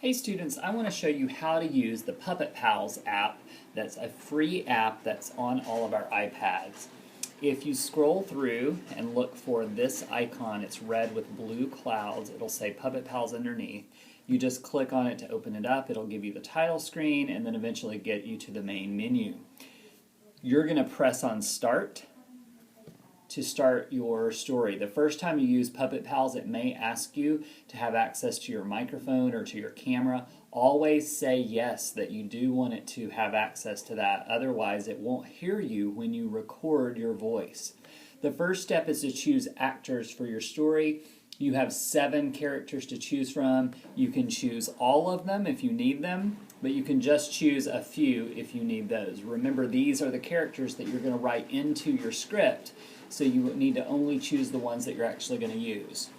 Hey students, I want to show you how to use the Puppet Pals app. That's a free app that's on all of our iPads. If you scroll through and look for this icon, it's red with blue clouds, it'll say Puppet Pals underneath. You just click on it to open it up, it'll give you the title screen and then eventually get you to the main menu. You're going to press on Start to start your story. The first time you use Puppet Pals, it may ask you to have access to your microphone or to your camera. Always say yes, that you do want it to have access to that. Otherwise, it won't hear you when you record your voice. The first step is to choose actors for your story. You have 7 characters to choose from. You can choose all of them if you need them, but you can just choose a few if you need those. Remember, these are the characters that you're going to write into your script, so you need to only choose the ones that you're actually going to use.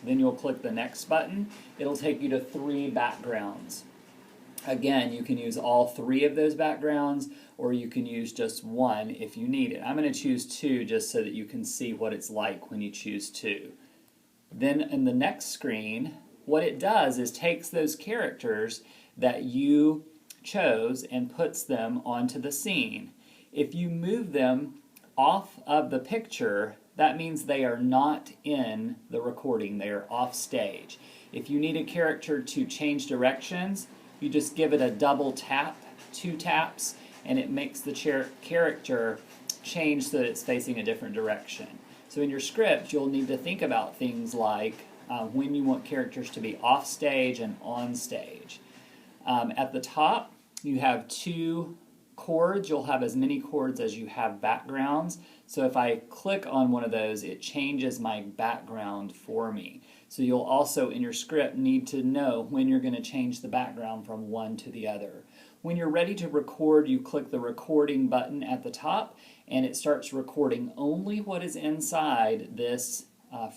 Then you'll click the next button. It'll take you to 3 backgrounds. Again, you can use all 3 of those backgrounds, or you can use just one if you need it. I'm going to choose 2 just so that you can see what it's like when you choose 2. Then in the next screen, what it does is takes those characters that you chose and puts them onto the scene. If you move them off of the picture, that means they are not in the recording, they are off stage. If you need a character to change directions, you just give it a double tap, 2 taps, and it makes the character change so that it's facing a different direction. So in your script, you'll need to think about things like when you want characters to be off stage and on stage. At the top, you have 2 chords. You'll have as many chords as you have backgrounds. So if I click on one of those, it changes my background for me. So you'll also, in your script, need to know when you're going to change the background from one to the other. When you're ready to record, you click the recording button at the top, and it starts recording only what is inside this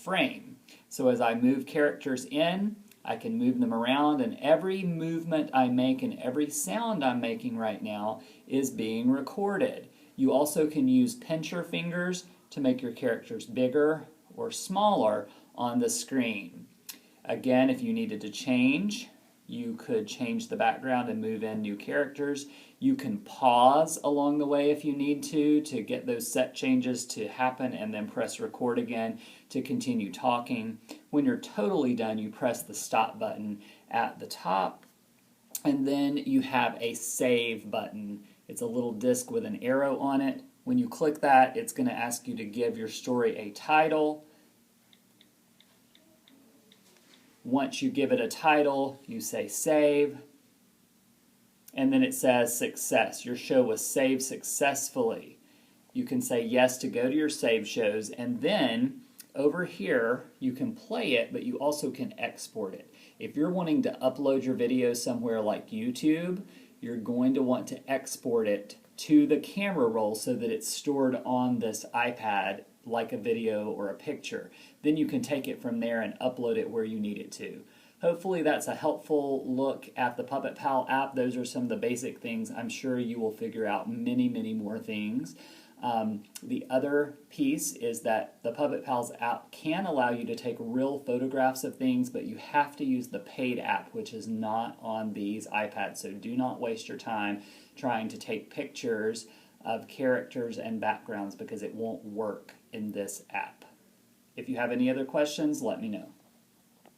frame. So as I move characters in, I can move them around, and every movement I make and every sound I'm making right now is being recorded. You also can use pincher fingers to make your characters bigger or smaller on the screen. Again, if you needed to change, you could change the background and move in new characters. You can pause along the way if you need to get those set changes to happen, and then press record again to continue talking. When you're totally done, you press the stop button at the top, and then you have a save button. It's a little disc with an arrow on it. When you click that, it's going to ask you to give your story a title. Once you give it a title, you say save, and then it says success. Your show was saved successfully. You can say yes to go to your save shows, and then over here you can play it, but you also can export it. If you're wanting to upload your video somewhere like YouTube, you're going to want to export it to the camera roll so that it's stored on this iPad like a video or a picture. Then you can take it from there and upload it where you need it to. Hopefully that's a helpful look at the Puppet Pal app. Those are some of the basic things. I'm sure you will figure out many, many more things. The other piece is that the Puppet Pals app can allow you to take real photographs of things, but you have to use the paid app, which is not on these iPads. So do not waste your time trying to take pictures of characters and backgrounds, because it won't work in this app. If you have any other questions, let me know.